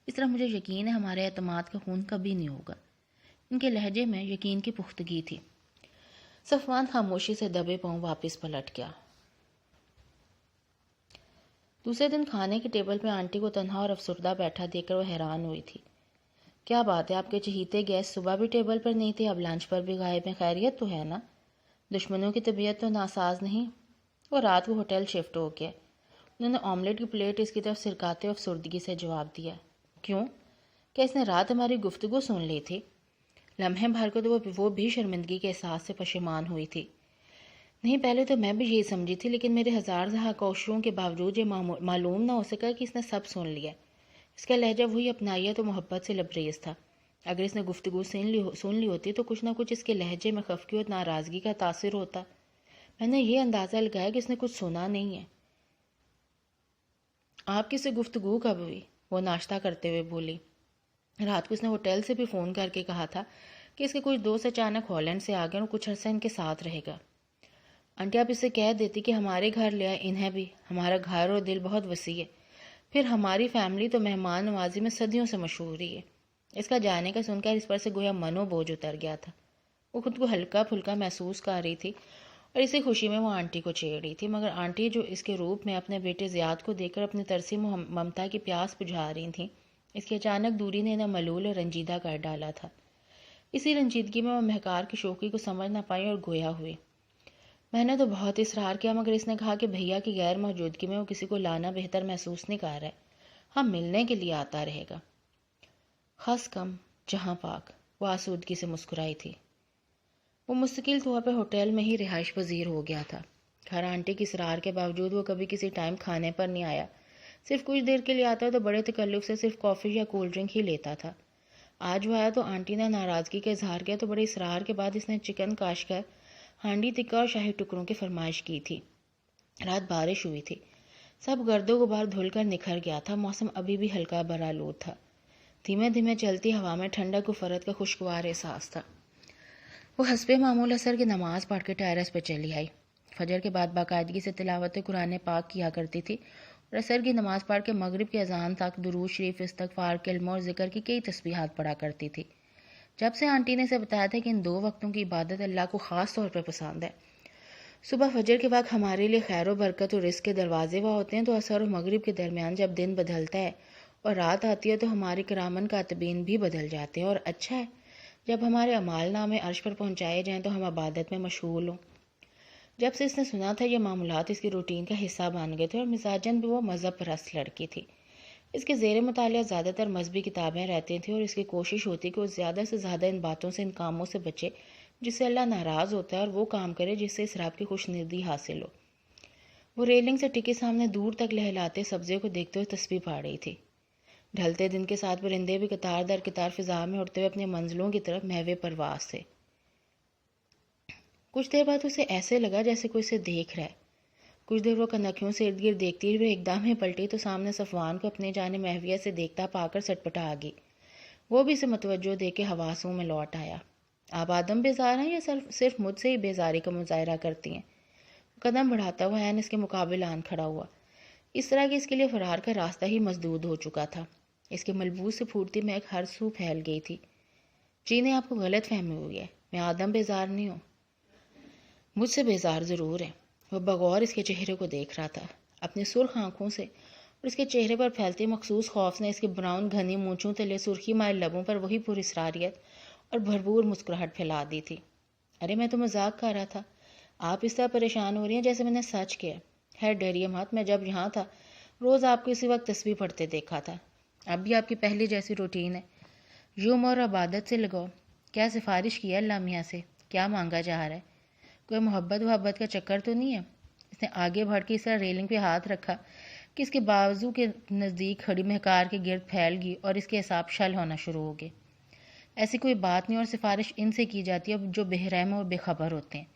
Speaker 1: اس طرح مجھے یقین ہے ہمارے اعتماد کا خون کبھی نہیں ہوگا۔ ان کے لہجے میں یقین کی پختگی تھی۔ صفوان خاموشی سے دبے پاؤں واپس پلٹ گیا۔ دوسرے دن کھانے کے ٹیبل پہ آنٹی کو تنہا اور افسردہ بیٹھا دیکھ کر وہ حیران ہوئی تھی۔ کیا بات ہے، آپ کے چہیتے گیسٹ صبح بھی ٹیبل پر نہیں تھے، اب لنچ پر بھی غائب ہیں، خیریت تو ہے نا؟ دشمنوں کی طبیعت تو ناساز نہیں؟ وہ رات کو ہوٹل شفٹ ہو گیا۔ انہوں نے آملیٹ کی پلیٹ اس کی طرف سرکاتے ہوئے افسردگی سے جواب دیا، کیوں؟ کیا اس نے رات ہماری گفتگو سن لی تھی؟ لمحے بھر کو تو وہ بھی شرمندگی کے احساس سے پشیمان ہوئی تھی۔ نہیں، پہلے تو میں بھی یہی سمجھی تھی، لیکن میرے ہزار کوششوں کے باوجود یہ معلوم نہ ہو سکا کہ اس نے سب سن لیا۔ اس کا لہجہ وہی اپنائیت و محبت سے لبریز تھا۔ اگر اس نے گفتگو سن لی ہوتی تو کچھ نہ کچھ اس کے لہجے میں خفگی اور ناراضگی کا تاثر ہوتا۔ میں نے یہ اندازہ لگایا کہ اس نے کچھ سنا نہیں ہے۔ آپ کی سے گفتگو کب ہوئی؟ وہ ناشتہ کرتے ہوئے بولی۔ رات کو اس نے ہوٹل سے بھی فون کر کے کہا تھا کہ اس کے کچھ دوست اچانک ہالینڈ سے آ گئے اور کچھ عرصہ ان کے ساتھ رہے گا۔ آنٹی، آپ اسے کہہ دیتی کہ ہمارے گھر لے آئے، انہیں بھی۔ ہمارا گھر اور دل بہت وسیع ہے، پھر ہماری فیملی تو مہمان نوازی میں صدیوں سے مشہور رہی ہے۔ اس کا جانے کا سن کر اس پر سے گویا منو بوجھ اتر گیا تھا۔ وہ خود کو ہلکا پھلکا محسوس کر رہی تھی، اور اسی خوشی میں وہ آنٹی کو چھیڑ رہی تھی، مگر آنٹی جو اس کے روپ میں اپنے بیٹے زیاد کو دیکھ کر اپنی ترسی ممتا کی پیاس بجھا رہی تھیں، اس کی اچانک دوری نے انہیں ملول اور رنجیدہ کر ڈالا تھا۔ اسی رنجیدگی میں وہ مہکار کی شوخی کو سمجھ نہ پائی اور گویا ہوئی، میں نے تو بہت اصرار کیا، مگر اس نے کہا کہ بھیا کی غیر موجودگی میں وہ کسی کو لانا بہتر محسوس نہیں کر رہا ہے، ہم ملنے کے لیے آتا رہے گا۔ خس کم جہاں پاک، وہ آسودگی سے مسکرائی تھی۔ وہ مستقل طور پر ہوٹل میں ہی رہائش پذیر ہو گیا تھا۔ ہر آنٹی کی اصرار کے باوجود وہ کبھی کسی ٹائم کھانے پر نہیں آیا، صرف کچھ دیر کے لیے آتا تو بڑے تکلف سے صرف کافی یا کولڈ ڈرنک ہی لیتا تھا۔ آج وہ آیا تو آنٹی نے ناراضگی کا اظہار کیا تو بڑے اصرار کے بعد اس نے چکن کاشکر، ہانڈی ٹکا اور شاہی ٹکڑوں کی فرمائش کی تھی۔ رات بارش ہوئی تھی، سب گرد و غبار دھل کر نکھر گیا تھا، موسم ابھی بھی ہلکا برآلود تھا، دھیمے دھیمے چلتی ہوا میں ٹھنڈک و فرد کا خوشگوار احساس تھا۔ وہ حسب معمول عصر کی نماز پڑھ کے ٹیرس پہ چلی آئی۔ فجر کے بعد باقاعدگی سے تلاوت قرآن پاک کیا کرتی تھی اور عصر کی نماز پڑھ کے مغرب کی اذان تک درود شریف، استغفار، کلمہ اور ذکر کی کئی تسبیحات پڑھا کرتی تھی۔ جب سے آنٹی نے اسے بتایا تھا کہ ان 2 وقتوں کی عبادت اللہ کو خاص طور پر پسند ہے، صبح فجر کے وقت ہمارے لیے خیر و برکت اور رزق کے دروازے وہ ہوتے ہیں، تو عصر و مغرب کے درمیان جب دن بدلتا ہے اور رات آتی ہے تو ہماری کرامن کاتبین بھی بدل جاتے ہیں، اور اچھا ہے جب ہمارے اعمال نامے عرش پر پہنچائے جائیں تو ہم عبادت میں مشغول ہوں۔ جب سے اس نے سنا تھا یہ معاملات اس کی روٹین کا حصہ بن گئے تھے اور مزاجن بھی وہ مذہب پرست لڑکی تھی۔ اس کے زیر مطالعہ زیادہ تر مذہبی کتابیں رہتی تھیں اور اس کی کوشش ہوتی کہ وہ زیادہ سے زیادہ ان باتوں سے، ان کاموں سے بچے جس سے اللہ ناراض ہوتا ہے، اور وہ کام کرے جس سے اس رب کی خوشنودی حاصل ہو۔ وہ ریلنگ سے ٹکے سامنے دور تک لہلاتے سبزے کو دیکھتے ہوئے تسبیح پڑھ رہی تھی۔ ڈھلتے دن کے ساتھ پرندے بھی قطار در قطار فضا میں اڑتے ہوئے اپنے منزلوں کی طرف محو پرواز تھے۔ کچھ دیر بعد اسے ایسے لگا جیسے کوئی اسے دیکھ رہا ہے۔ کچھ دیر وہ کنکھیوں سے ارد گرد دیکھتی ہوئے ایک دم ہی پلٹی تو سامنے صفوان کو اپنے جانب محویت سے دیکھتا پا کر سٹپٹا گئی۔ وہ بھی اسے متوجہ دیکھ کے حواسوں میں لوٹ آیا۔ آپ آدم بیزار ہیں یا صرف مجھ سے ہی بیزاری کا مظاہرہ کرتی ہیں؟ قدم بڑھاتا ہوا عین اس کے مقابل آن کھڑا ہوا۔ اس طرح کہ اس کے لیے فرار کا راستہ ہی مسدود ہو چکا تھا۔ اس کے ملبوس سے پھوٹتی مہک ہر سو پھیل گئی تھی۔ جی نہیں، آپ کو غلط فہمی ہوئی ہے، میں آدم بیزار نہیں ہوں، مجھ سے بیزار ضرور ہے۔ وہ بغور اس کے چہرے کو دیکھ رہا تھا، اپنی سرخ آنکھوں سے، اور اس کے چہرے پر پھیلتی مخصوص خوف نے اس کے براؤن گھنی مونچھوں تلے سرخی مائل لبوں پر وہی پر اسراریت اور بھرپور مسکراہٹ پھیلا دی تھی۔ ارے میں تو مذاق کر رہا تھا، آپ اس طرح پریشان ہو رہی ہیں جیسے میں نے سچ کیا۔ خیر ڈریے مت، میں جب یہاں تھا روز آپ کو اسی وقت تسبیح پڑھتے دیکھا تھا، اب بھی آپ کی پہلی جیسی روٹین ہے۔ یوم اور عبادت سے لگاؤ۔ کیا سفارش کی ہے اللہ میاں سے؟ کیا مانگا جا رہا ہے؟ کوئی محبت کا چکر تو نہیں ہے؟ اس نے آگے بڑھ کے اس طرح ریلنگ پہ ہاتھ رکھا کہ اس کے بازو کے نزدیک کھڑی مہکار کے گرد پھیل گئی اور اس کے اعصاب شل ہونا شروع ہو گئے۔ ایسی کوئی بات نہیں، اور سفارش ان سے کی جاتی ہے جو بے رحم اور بے خبر ہوتے ہیں۔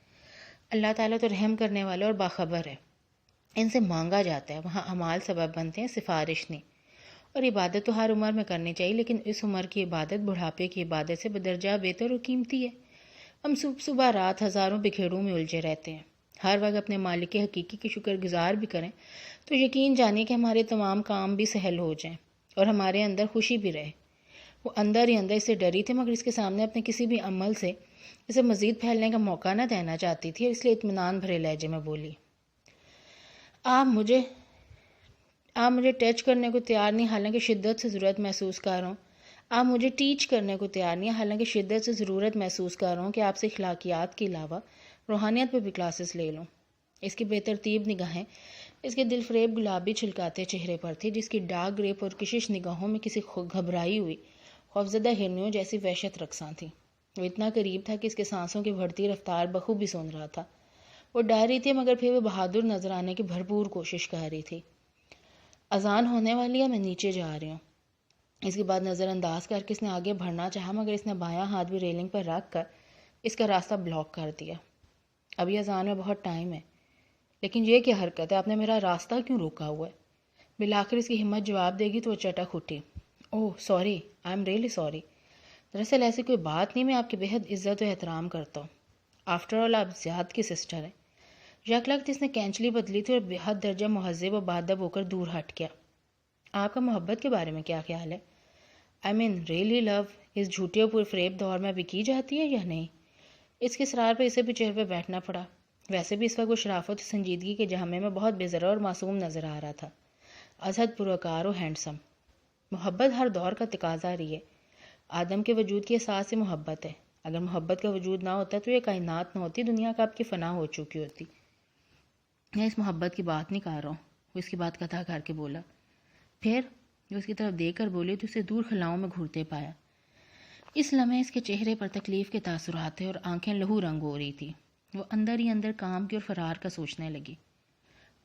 Speaker 1: اللہ تعالیٰ تو رحم کرنے والا اور باخبر ہے، ان سے مانگا جاتا ہے، وہاں اعمال سبب بنتے ہیں، سفارش نہیں۔ اور عبادت تو ہر عمر میں کرنی چاہیے، لیکن اس عمر کی عبادت بڑھاپے کی عبادت سے بدرجہ بہتر اور قیمتی ہے۔ ہم صبح رات ہزاروں بکھیڑوں میں الجھے رہتے ہیں، ہر وقت اپنے مالک کے حقیقی کی شکر گزار بھی کریں تو یقین جانیے کہ ہمارے تمام کام بھی سہل ہو جائیں اور ہمارے اندر خوشی بھی رہے۔ وہ اندر ہی اندر اس سے ڈری تھی، مگر اس کے سامنے اپنے کسی بھی عمل سے اسے مزید پھیلنے کا موقع نہ دینا چاہتی تھی، اور اس لیے اطمینان بھرے لہجے میں بولی، آپ مجھے ٹچ کرنے کو تیار نہیں، حالانکہ شدت سے ضرورت محسوس کر رہا ہوں۔ آپ مجھے ٹیچ کرنے کو تیار نہیں، حالانکہ شدت سے ضرورت محسوس کر رہا ہوں کہ آپ سے اخلاقیات کے علاوہ روحانیت پہ بھی کلاسز لے لوں۔ اس کی بے ترتیب نگاہیں اس کے دل فریب گلابی چھلکاتے چہرے پر تھی، جس کی ڈارک گرے اور کشش نگاہوں میں کسی گھبرائی ہوئی خوفزدہ ہرنیوں جیسی وحشت رقصاں تھی۔ وہ اتنا قریب تھا کہ اس کے سانسوں کی بڑھتی رفتار بخوبی سن رہا تھا۔ وہ ڈر رہی تھی، مگر پھر وہ بہادر نظر آنے کی بھرپور کوشش کر رہی تھی۔ اذان ہونے والی ہے، میں نیچے جا رہی ہوں۔ اس کی بات نظر انداز کر کے اس نے آگے بڑھنا چاہا، مگر اس نے بایاں ہاتھ بھی ریلنگ پر رکھ کر اس کا راستہ بلاک کر دیا۔ ابھی اذان میں بہت ٹائم ہے۔ لیکن یہ کیا حرکت ہے، آپ نے میرا راستہ کیوں روکا ہوا ہے؟ بالآخر اس کی ہمت جواب دے گی تو وہ چٹک اٹھی۔ Oh sorry, I am really sorry. دراصل ایسی کوئی بات نہیں، میں آپ کی بہت عزت و احترام کرتا ہوں۔ آفٹر آل آپ زیاد کی سسٹر ہیں۔ یک لگت اس نے کینچلی بدلی تھی اور بہت درجہ مہذب و بادب ہو کر دور ہٹ گیا۔ آپ کا محبت کے بارے میں کیا خیال ہے؟ آئی مین ریئلی لو اس جھوٹے اور پر فریب دور میں بھی کی جاتی ہے یا نہیں؟ اس کے اصرار پہ اسے بھی چہر پہ بیٹھنا پڑا۔ ویسے بھی اس وقت وہ شرافت و سنجیدگی کے جامے میں بہت بے ضرر اور معصوم نظر آ رہا تھا، ازحد پروکار و ہینڈسم۔ محبت ہر دور کا تقاضا رہی ہے۔ آدم کے وجود کی اساس سے محبت ہے۔ اگر محبت کا وجود نہ ہوتا تو یہ کائنات نہ ہوتی، دنیا کا اب کی فنا ہو چکی ہوتی۔ میں اس محبت کی بات نہیں کر رہا ہوں، وہ اس کی بات قطع کر کے بولا۔ پھر وہ اس کی طرف دیکھ کر بولی تو اسے دور خلاؤں میں گھورتے پایا۔ اس لمحے اس کے چہرے پر تکلیف کے تاثرات تھے اور آنکھیں لہو رنگ ہو رہی تھی۔ وہ اندر ہی اندر کام کی اور فرار کا سوچنے لگی۔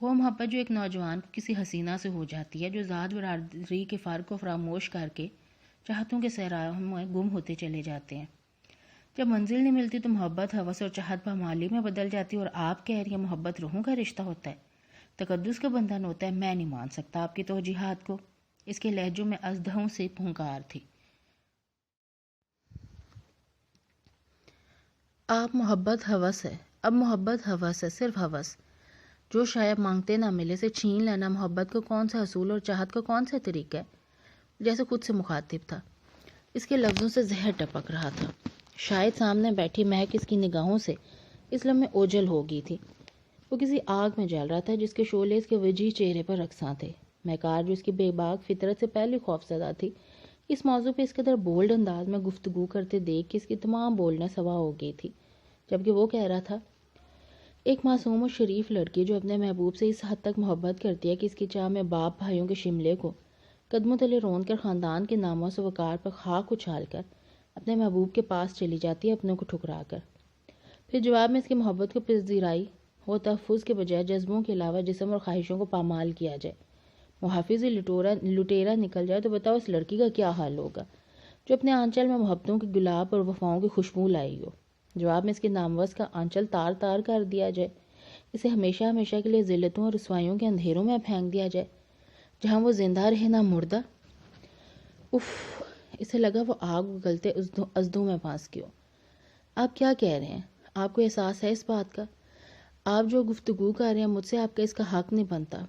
Speaker 1: وہ محبت جو ایک نوجوان کو کسی حسینہ سے ہو جاتی ہے، جو ذات برادری کے فرق کو فراموش کر کے چاہتوں کے صحراؤں میں گم ہوتے چلے جاتے ہیں۔ جب منزل نہیں ملتی تو محبت ہوس اور چاہت پامالی میں بدل جاتی، اور آپ کہہ رہی ہیں محبت روحوں کا رشتہ ہوتا ہے، تقدس کا بندھن ہوتا ہے۔ میں نہیں مان سکتا آپ کی توجیحات کو۔ اس کے لہجوں میں ازدہوں سے پھنکار تھی۔ آپ محبت ہوس ہے، اب محبت ہوس ہے، صرف ہوس۔ جو شاید مانگتے نہ ملے سے چھین لینا محبت کا کون سا اصول اور چاہت کا کون سا طریقہ ہے؟ جیسے خود سے مخاطب تھا۔ اس کے لفظوں سے زہر ٹپک رہا تھا۔ شاید سامنے بیٹھی مہک اس کی نگاہوں سے اس لمحے اوجھل ہو گئی تھی۔ وہ کسی آگ میں جل رہا تھا جس کے شعلے اس کے وجیح چہرے پر رقصاں تھے۔ مہکار جو اس کی بے باک فطرت سے پہلے خوف زدہ تھی، اس موضوع پہ اس قدر بولڈ انداز میں گفتگو کرتے دیکھ کے اس کی تمام بولنے سوا ہو گئی تھی، جبکہ وہ کہہ رہا تھا ایک معصوم و شریف لڑکی جو اپنے محبوب سے اس حد تک محبت کرتی ہے کہ اس کی چاہ میں باپ بھائیوں کے شملے کو قدموں تلے رون کر خاندان کے ناموں سے وقار پر خاک اچھال کر اپنے محبوب کے پاس چلی جاتی ہے، اپنوں کو ٹھکرا کر۔ پھر جواب میں اس کی محبت کو پذیرائی و تحفظ کے بجائے جذبوں کے علاوہ جسم اور خواہشوں کو پامال کیا جائے، محافظ لٹیرا نکل جائے، تو بتاؤ اس لڑکی کا کیا حال ہوگا جو اپنے آنچل میں محبتوں کے گلاب اور وفاؤں کی خوشبو لائی ہو۔ جواب میں اس کے ناموس کا آنچل تار تار کر دیا جائے، اسے ہمیشہ ہمیشہ کے لیے ذلتوں اور رسوائیوں کے اندھیروں میں پھینک دیا جائے جہاں وہ زندہ رہے نہ مردہ۔ اف، اسے لگا وہ آگ اگلتے ازدوں میں پھانس گئی ہو۔ آپ کیا کہہ رہے ہیں؟ آپ کو احساس ہے اس بات کا؟ آپ جو گفتگو کر رہے ہیں مجھ سے آپ کا اس کا حق نہیں بنتا۔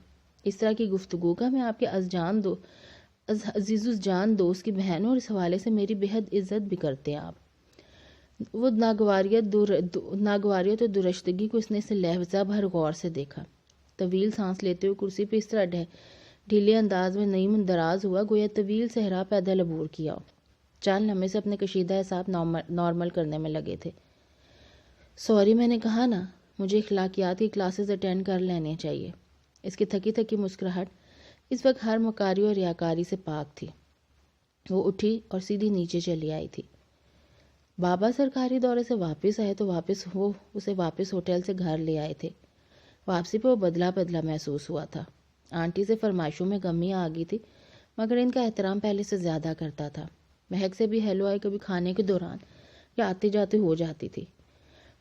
Speaker 1: اس طرح کی گفتگو کا میں آپ کے عزیز جان دوست کی بہن ہوں، اور اس حوالے سے میری بے حد عزت بھی کرتے ہیں آپ۔ وہ ناگواریت اور درشتگی کو اس نے اسے لہجہ بھر غور سے دیکھا۔ طویل سانس لیتے ہوئے کرسی پہ اس طرح ڈھیلے انداز میں نیم دراز ہوا گویا طویل صحرا پیدل عبور کیا ہو۔ چند لمحے سے اپنے کشیدہ اعصاب نارمل کرنے میں لگے تھے۔ سوری، میں نے کہا نا، مجھے اخلاقیات کی کلاسز اٹینڈ کر لینے چاہیے۔ اس کی تھکی تھکی مسکراہٹ اس وقت ہر مکاری اور ریاکاری سے پاک تھی۔ وہ اٹھی اور سیدھی نیچے چلی آئی تھی۔ بابا سرکاری دورے سے واپس آئے تو وہ اسے واپس ہوٹل سے گھر لے آئے تھے۔ واپسی پہ وہ بدلا بدلا محسوس ہوا تھا۔ آنٹی سے فرمائشوں میں کمی آ گئی تھی، مگر ان کا احترام پہلے سے زیادہ کرتا تھا۔ مہک سے بھی ہیلو آئی کبھی کھانے کے دوران یا آتے جاتے ہو جاتی تھی۔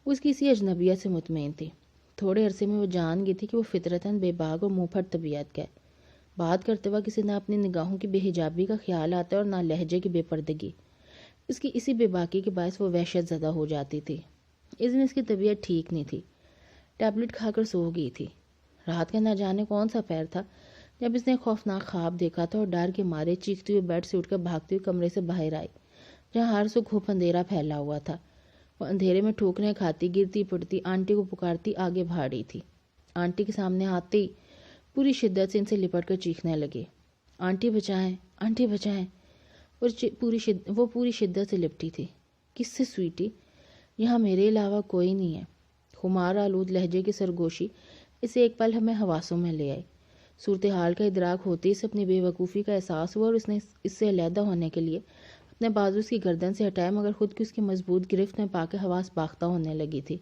Speaker 1: وہ اس کی اسی اجنبیت سے مطمئن تھی۔ تھوڑے عرصے میں وہ جان گئی تھی کہ وہ فطرتاً بے باک اور منہ پھٹ طبیعت کا ہے۔ بات کرتے وقت کسی نہ اپنی نگاہوں کی بے حجابی کا خیال آتا ہے اور نہ لہجے کی بے پردگی۔ اس کی اسی بے باکی کے باعث وہ وحشت زدہ ہو جاتی تھی۔ اس دن اس کی طبیعت ٹھیک نہیں تھی، ٹیبلٹ کھا کر سو گئی تھی۔ رات کا نہ جانے کون سا پیر تھا جب اس نے خوفناک خواب دیکھا تھا اور ڈر کے مارے چیختی ہوئی بیڈ سے اٹھ کر بھاگتی ہوئی کمرے سے باہر آئی جہاں ہر سو گھوپ اندھیرا پھیلا ہوا تھا۔ وہ اندھیرے میں ٹھوکریں کھاتی، گرتی پڑتی، آنٹی کو پکارتی آگے بھاگ رہی تھی۔ آنٹی کے سامنے آتے ہی پوری شدت سے ان سے لپٹ کر چیخنے لگے، آنٹی بچائیں، آنٹی بچائیں۔ وہ پوری شدت سے لپٹی تھی۔ کس سے سویٹی؟ یہاں میرے علاوہ کوئی نہیں ہے۔ خمار آلود لہجے کی سرگوشی اسے ایک پل ہمیں حواسوں میں لے آئی۔ صورتحال کا ادراک ہوتے اس اپنی بے وقوفی کا احساس ہوا اور اس نے اس سے علیحدہ ہونے کے لیے اپنے بازو اس کی گردن سے ہٹائے، مگر خود کی اس کی مضبوط گرفت میں پا کے حواس باختہ ہونے لگی تھی۔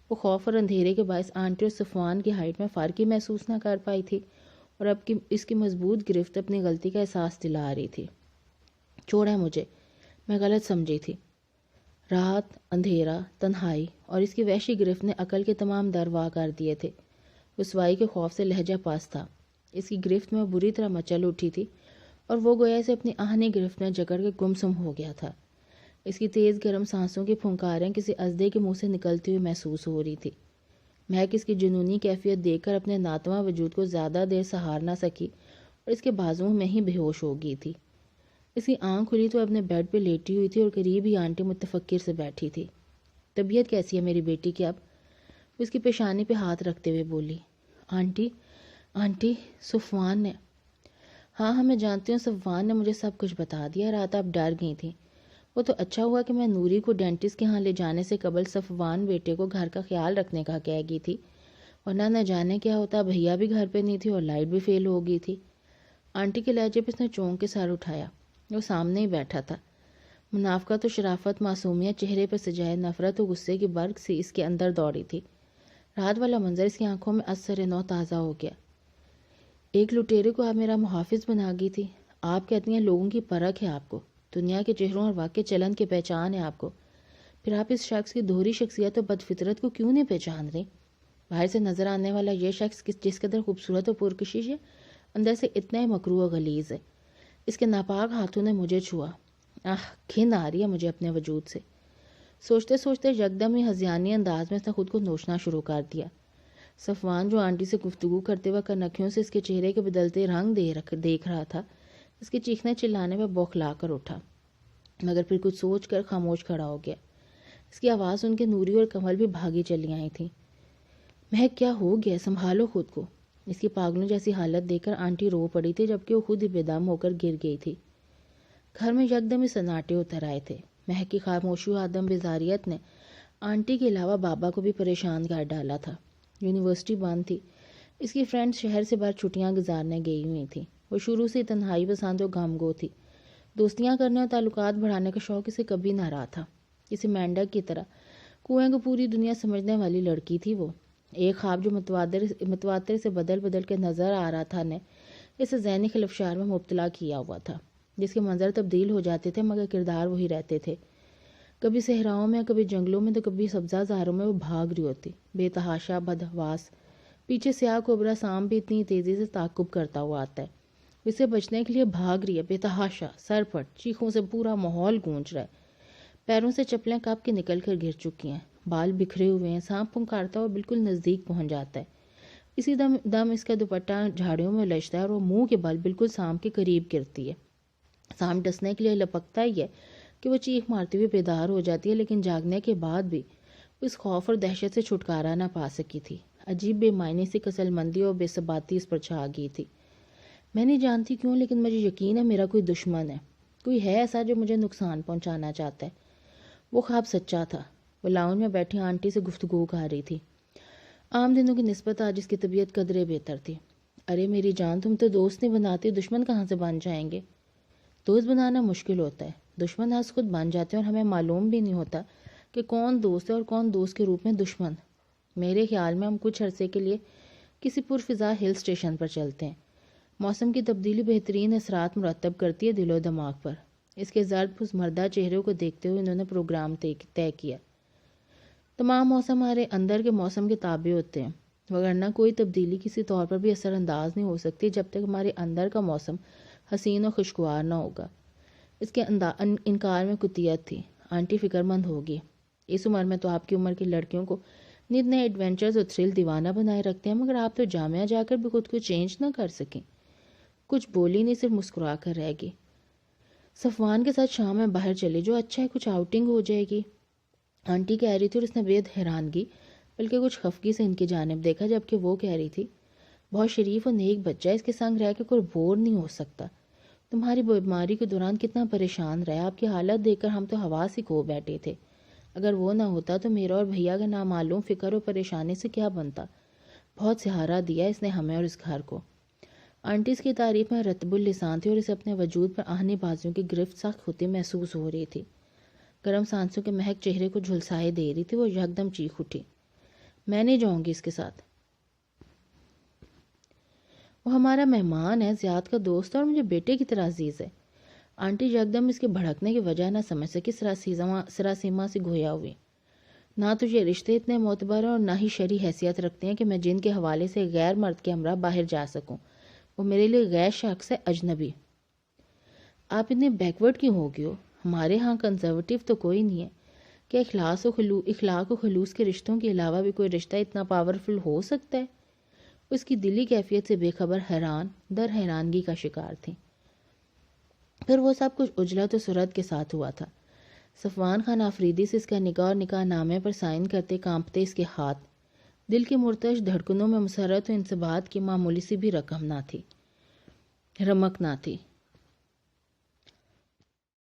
Speaker 1: وہ خوف اور اندھیرے کے باعث آنٹی اور صفوان کی ہائٹ میں فرق ہی محسوس نہ کر پائی تھی، اور اب اس کی مضبوط گرفت اپنی غلطی کا احساس دلا رہی تھی۔ چھوڑیں مجھے، میں غلط سمجھی تھی۔ رات، اندھیرا، تنہائی اور اس کی وحشی گرفت نے عقل کے تمام در وا کر دیے تھے۔ رسوائی کے خوف سے لہجہ پاس تھا۔ اس کی گرفت میں وہ بری طرح مچل اٹھی تھی اور وہ گویا اسے اپنی آہنی گرفت میں جکڑ کے گمسم ہو گیا تھا۔ اس کی تیز گرم سانسوں کی پھنکاریں کسی ازدے کے منہ سے نکلتی ہوئی محسوس ہو رہی تھی۔ مہک اس کی جنونی کیفیت دیکھ کر اپنے ناتواں وجود کو زیادہ دیر سہار نہ سکی اور اس کے بازوؤں میں ہی بے ہوش ہو گئی تھی۔ اس کی آنکھ کھلی تو اپنے بیڈ پہ لیٹی ہوئی تھی اور قریب ہی آنٹی متفکر سے بیٹھی تھی۔ طبیعت کیسی ہے میری بیٹی کی اب؟ وہ اس کی پیشانی پہ ہاتھ رکھتے ہوئے بولی، آنٹی آنٹی صفوان نے۔ ہاں میں جانتی ہوں، صفوان نے مجھے سب کچھ بتا دیا، رات آپ ڈر گئی تھیں۔ وہ تو اچھا ہوا کہ میں نوری کو ڈینٹسٹ کے ہاں لے جانے سے قبل صفوان بیٹے کو گھر کا خیال رکھنے کا کہہ گئی تھی، ورنہ نہ جانے کیا ہوتا، بھیا بھی گھر پہ نہیں تھی اور لائٹ بھی فیل ہو گئی تھی۔ آنٹی کے لہجے پہ اس نے چونک کے سر اٹھایا۔ وہ سامنے ہی بیٹھا تھا، منافقت و شرافت، معصومیت چہرے پر سجائے، نفرت و غصے کی برق سی اس کے اندر دوڑی تھی۔ رات والا منظر اس کی آنکھوں میں اثر نو تازہ ہو گیا۔ ایک لٹیرے کو آپ میرا محافظ بنا گئی تھی۔ آپ کہتی ہیں لوگوں کی پرکھ ہے آپ کو، دنیا کے چہروں اور واقع چلن کی پہچان ہے آپ کو، پھر آپ اس شخص کی دوہری شخصیت و بدفطرت کو کیوں نہیں پہچان رہی؟ باہر سے نظر آنے والا یہ شخص جس قدر خوبصورت و پرکشش ہے، اندر سے اتنا ہی مکروہ و غلیظ ہے۔ اس کے ناپاک ہاتھوں نے مجھے چھوا، گھن آ رہی ہے مجھے اپنے وجود سے۔ سوچتے سوچتے یکدم ہی ہذیانی انداز میں اس نے خود کو نوچنا شروع کر دیا۔ صفوان جو آنٹی سے گفتگو کرتے وقت کنکھیوں سے اس کے چہرے کے بدلتے رنگ دیکھ رہا تھا، اس کے چیخنے چلانے میں بوکھلا کر اٹھا، مگر پھر کچھ سوچ کر خاموش کھڑا ہو گیا۔ اس کی آواز ان کے نوری اور کمل بھی بھاگی چلی آئی تھی۔ مہک کیا ہو گیا، سنبھالو خود کو۔ اس کی پاگلوں جیسی حالت دیکھ کر آنٹی رو پڑی تھی، جبکہ وہ خود ہی بے دم ہو کر گر گئی تھی۔ گھر میں یکدم ہی سناٹے اتر آئے تھے۔ مہک کی خاموشی و عدم بیزاریت نے آنٹی کے علاوہ بابا کو بھی پریشان کر ڈالا تھا۔ یونیورسٹی بند تھی، اس کی فرینڈ شہر سے باہر چھٹیاں گزارنے گئی ہوئی تھیں۔ وہ شروع سے تنہائی پسند و غمگو تھی، دوستیاں کرنے اور تعلقات بڑھانے کا شوق اسے کبھی نہ رہا تھا۔ کسی مینڈک کی طرح کنویں کو پوری دنیا سمجھنے والی لڑکی تھی وہ۔ ایک خواب جو متواتر سے بدل بدل کے نظر آ رہا تھا نے اسے ذہنی خلفشار میں مبتلا کیا ہوا تھا، جس کے منظر تبدیل ہو جاتے تھے مگر کردار وہی رہتے تھے۔ کبھی صحراؤں میں، کبھی جنگلوں میں، تو کبھی سبزہ زاروں میں وہ بھاگ رہی ہوتی، بے تحاشا بدحواس۔ پیچھے سیاہ کوبرا سام بھی اتنی تیزی سے تعاقب کرتا ہوا آتا ہے، اسے بچنے کے لیے بھاگ رہی ہے، بے تحاشا، سر پھٹ، چیخوں سے پورا ماحول گونج رہا ہے۔ پیروں سے چپلیں کب کے نکل کر گر چکی ہیں، بال بکھرے ہوئے ہیں، سانپ پھنکارتا ہوا بالکل نزدیک پہنچ جاتا ہے۔ اسی دم اس کا دوپٹہ جھاڑیوں میں الجھتا ہے اور وہ منہ کے بل بالکل سانپ کے قریب گرتی ہے۔ سانپ ڈسنے کے لیے لپکتا ہی ہے کہ وہ چیخ مارتی ہوئی بیدار ہو جاتی ہے، لیکن جاگنے کے بعد بھی اس خوف اور دہشت سے چھٹکارا نہ پا سکی تھی۔ عجیب بے معنی سی کسل مندی اور بے ثباتی اس پر چھا گئی تھی۔ میں نہیں جانتی کیوں، لیکن مجھے یقین ہے میرا کوئی دشمن ہے، کوئی ہے ایسا جو مجھے نقصان پہنچانا چاہتا ہے۔ وہ خواب سچا تھا۔ وہ لاؤنج میں بیٹھی آنٹی سے گفتگو کر رہی تھی۔ عام دنوں کی نسبت آج اس کی طبیعت قدرے بہتر تھی۔ ارے میری جان، تم تو دوست نہیں بناتی، دشمن کہاں سے بن جائیں گے؟ دوست بنانا مشکل ہوتا ہے، دشمن ہنس خود بن جاتے ہیں اور ہمیں معلوم بھی نہیں ہوتا کہ کون دوست ہے اور کون دوست کے روپ میں دشمن۔ میرے خیال میں ہم کچھ عرصے کے لیے کسی پرفضا ہل سٹیشن پر چلتے ہیں۔ موسم کی تبدیلی بہترین اثرات مرتب کرتی ہے دل و دماغ پر۔ اس کے زرد پسمردہ چہروں کو دیکھتے ہوئے انہوں نے پروگرام طے کیا۔ تمام موسم ہمارے اندر کے موسم کے تابع ہوتے ہیں، وگرنہ کوئی تبدیلی کسی طور پر بھی اثر انداز نہیں ہو سکتی جب تک ہمارے اندر کا موسم حسین و خوشگوار نہ ہوگا۔ اس کے انکار میں کتیت تھی۔ آنٹی فکر مند ہوگی، اس عمر میں تو آپ کی عمر کی لڑکیوں کو نت نئے ایڈونچرز اور تھرل دیوانہ بنائے رکھتے ہیں، مگر آپ تو جامعہ جا کر بھی خود کو چینج نہ کر سکیں۔ کچھ بولی نہیں، صرف مسکرا کر رہ گئی۔ صفوان کے ساتھ شام میں باہر چلے جو، اچھا ہے کچھ آؤٹنگ ہو جائے گی، آنٹی کہہ رہی تھی، اور اس نے بے حیرانگی بلکہ کچھ خفگی سے ان کی جانب دیکھا، جبکہ وہ کہہ رہی تھی بہت شریف اور نیک بچہ ہے، اس کے سنگ رہ کے کوئی بور نہیں ہو سکتا۔ تمہاری بیماری کے دوران کتنا پریشان رہا، آپ کی حالت دیکھ کر ہم تو حواس ہی کھو بیٹھے تھے۔ اگر وہ نہ ہوتا تو میرا اور بھیا کا نامعلوم فکر اور پریشانی سے کیا بنتا۔ بہت سہارا دیا اس نے ہمیں اور اس گھر کو۔ آنٹی اس کی تعریف میں رطب اللسان تھی اور اسے اپنے وجود پر آہنی بازیوں کی گرفت سخت ہوتی محسوس ہو رہی تھی۔ گرم سانسوں کے مہک چہرے کو جھلسائے دے رہی تھی۔ وہ یکدم چیخ اٹھی، میں نہیں جاؤں گی اس کے ساتھ، وہ ہمارا مہمان ہے، زیاد کا دوست ہے اور مجھے بیٹے کی طرح عزیز ہے۔ آنٹی یکدم اس کے بھڑکنے کی وجہ نہ سمجھ سکی، سراسیما سے گویا ہوئی۔ نہ تو یہ رشتے اتنے معتبر ہیں اور نہ ہی شرعی حیثیت رکھتے ہیں کہ میں جن کے حوالے سے غیر مرد کے ہمراہ باہر جا سکوں۔ وہ میرے لیے غیر شخص ہے، اجنبی۔ آپ اتنے بیکورڈ کیوں ہو گئے ہو؟ ہمارے ہاں کنزرویٹو تو کوئی نہیں ہے۔ کیا اخلاق و خلوص کے رشتوں کے علاوہ بھی کوئی رشتہ اتنا پاورفل ہو سکتا ہے؟ اس کی دلی کیفیت سے بے خبر حیران در حیرانگی کا شکار تھی۔ پھر وہ سب کچھ عجلت و سرعت کے ساتھ ہوا تھا۔ صفوان خان آفریدی سے اس کا نکاح اور نکاح نامے پر سائن کرتے کانپتے اس کے ہاتھ، دل کی مرتعش دھڑکنوں میں مسرت و انصبات کی معمولی سی بھی رمق نہ تھی۔